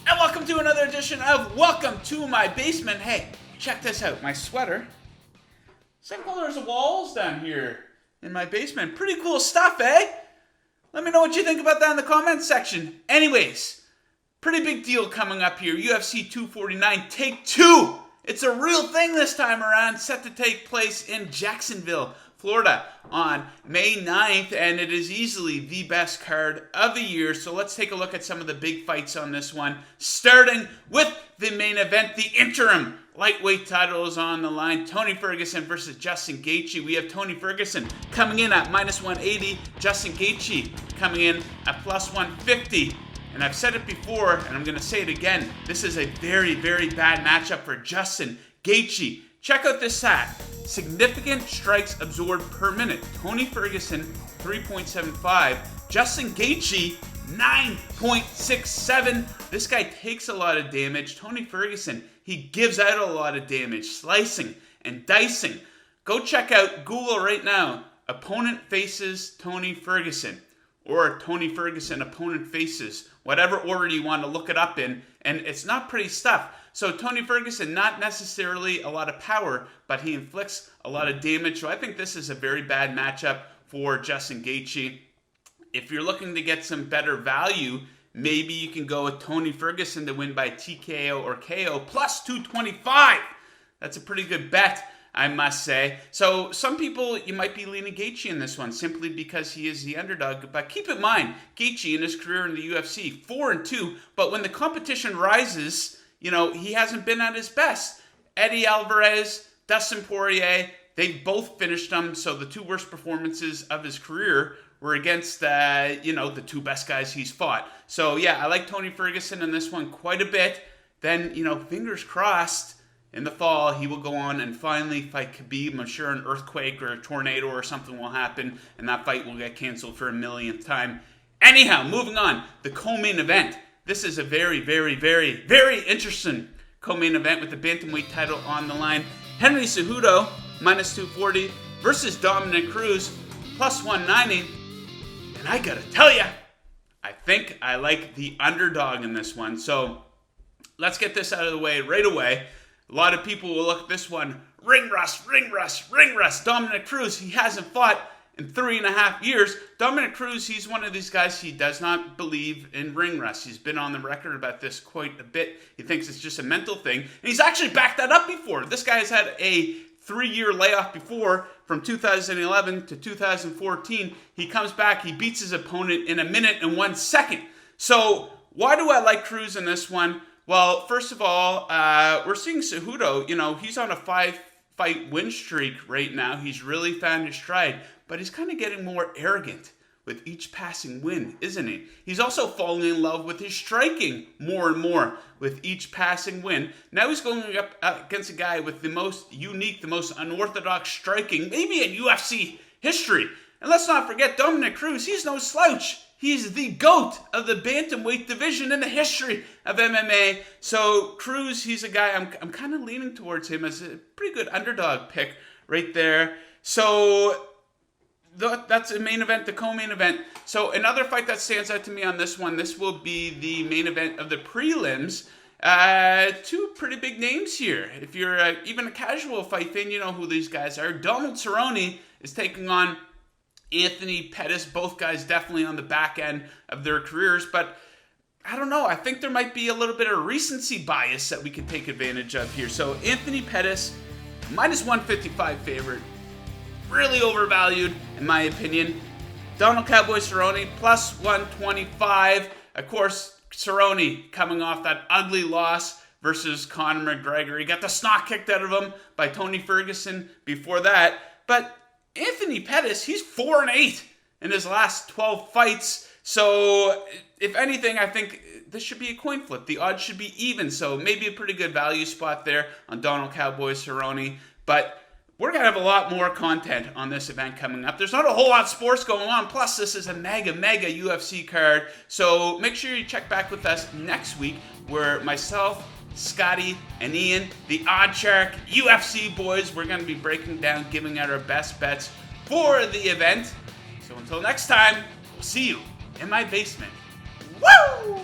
And welcome to another edition of Welcome to My Basement. Hey, check this out. My sweater. Same color as the walls down here in my basement. Pretty cool stuff, eh? Let me know what you think about that in the comments section. Anyways, pretty big deal coming up here. UFC 249 Take 2. It's a real thing this time around, set to take place in Jacksonville, Florida on May 9th, and it is easily the best card of the year. So let's take a look at some of the big fights on this one, starting with the main event. The interim lightweight title is on the line. Tony Ferguson versus Justin Gaethje. We have Tony Ferguson coming in at minus 180, Justin Gaethje coming in at plus 150. And I've said it before, and I'm going to say it again. This is a very, very bad matchup for Justin Gaethje. Check out this stat. Significant strikes absorbed per minute. Tony Ferguson, 3.75. Justin Gaethje, 9.67. This guy takes a lot of damage. Tony Ferguson, he gives out a lot of damage, slicing and dicing. Go check out Google right now. Opponent faces Tony Ferguson. Or Tony Ferguson opponent faces, whatever order you want to look it up in, and it's not pretty stuff. So Tony Ferguson, not necessarily a lot of power, but he inflicts a lot of damage. So I think this is a very bad matchup for Justin Gaethje. If you're looking to get some better value, maybe you can go with Tony Ferguson to win by TKO or KO, plus 225. That's a pretty good bet, I must say. So some people, you might be leaning Gaethje in this one simply because he is the underdog. But keep in mind, Gaethje in his career in the UFC, 4-2. But when the competition rises, you know, he hasn't been at his best. Eddie Alvarez, Dustin Poirier, they both finished him. So the two worst performances of his career were against, the two best guys he's fought. So yeah, I like Tony Ferguson in this one quite a bit. Then, fingers crossed, in the fall, he will go on and finally fight Khabib. I'm sure an earthquake or a tornado or something will happen, and that fight will get canceled for a millionth time. Anyhow, moving on, the co-main event. This is a very, very, very, very interesting co-main event with the bantamweight title on the line. Henry Cejudo, minus 240, versus Dominick Cruz, plus 190. And I gotta tell you, I think I like the underdog in this one. So let's get this out of the way right away. A lot of people will look at this one, ring rust, ring rust, ring rust. Dominick Cruz, he hasn't fought in 3.5 years. Dominick Cruz, he's one of these guys, he does not believe in ring rust. He's been on the record about this quite a bit. He thinks it's just a mental thing. And he's actually backed that up before. This guy has had a 3-year layoff before, from 2011 to 2014. He comes back, he beats his opponent in 1 minute and 1 second. So why do I like Cruz in this one? Well, first of all, we're seeing Cejudo, he's on a 5-fight win streak right now. He's really found his stride, but he's kind of getting more arrogant with each passing win, isn't he? He's also falling in love with his striking more and more with each passing win. Now he's going up against a guy with the most unique, the most unorthodox striking, maybe in UFC history. And let's not forget, Dominick Cruz, he's no slouch. He's the GOAT of the bantamweight division in the history of MMA. So Cruz, he's a guy I'm kind of leaning towards him as a pretty good underdog pick right there. So that's the main event, the co-main event. So another fight that stands out to me on this one, this will be the main event of the prelims. Two pretty big names here. If you're even a casual fight fan, you know who these guys are. Donald Cerrone is taking on Anthony Pettis, both guys definitely on the back end of their careers, but I don't know. I think there might be a little bit of recency bias that we can take advantage of here. So Anthony Pettis, minus 155 favorite, really overvalued in my opinion. Donald Cowboy Cerrone, plus 125. Of course, Cerrone coming off that ugly loss versus Conor McGregor. He got the snot kicked out of him by Tony Ferguson before that, but Anthony Pettis, he's 4-8 in his last 12 fights. So, if anything, I think this should be a coin flip. The odds should be even. So, maybe a pretty good value spot there on Donald Cowboy Cerrone. But we're going to have a lot more content on this event coming up. There's not a whole lot of sports going on. Plus, this is a mega UFC card. So, make sure you check back with us next week where myself, Scotty, and Ian, the Odd Shark UFC boys, we're going to be breaking down, giving out our best bets for the event. So until next time, we'll see you in my basement. Woo!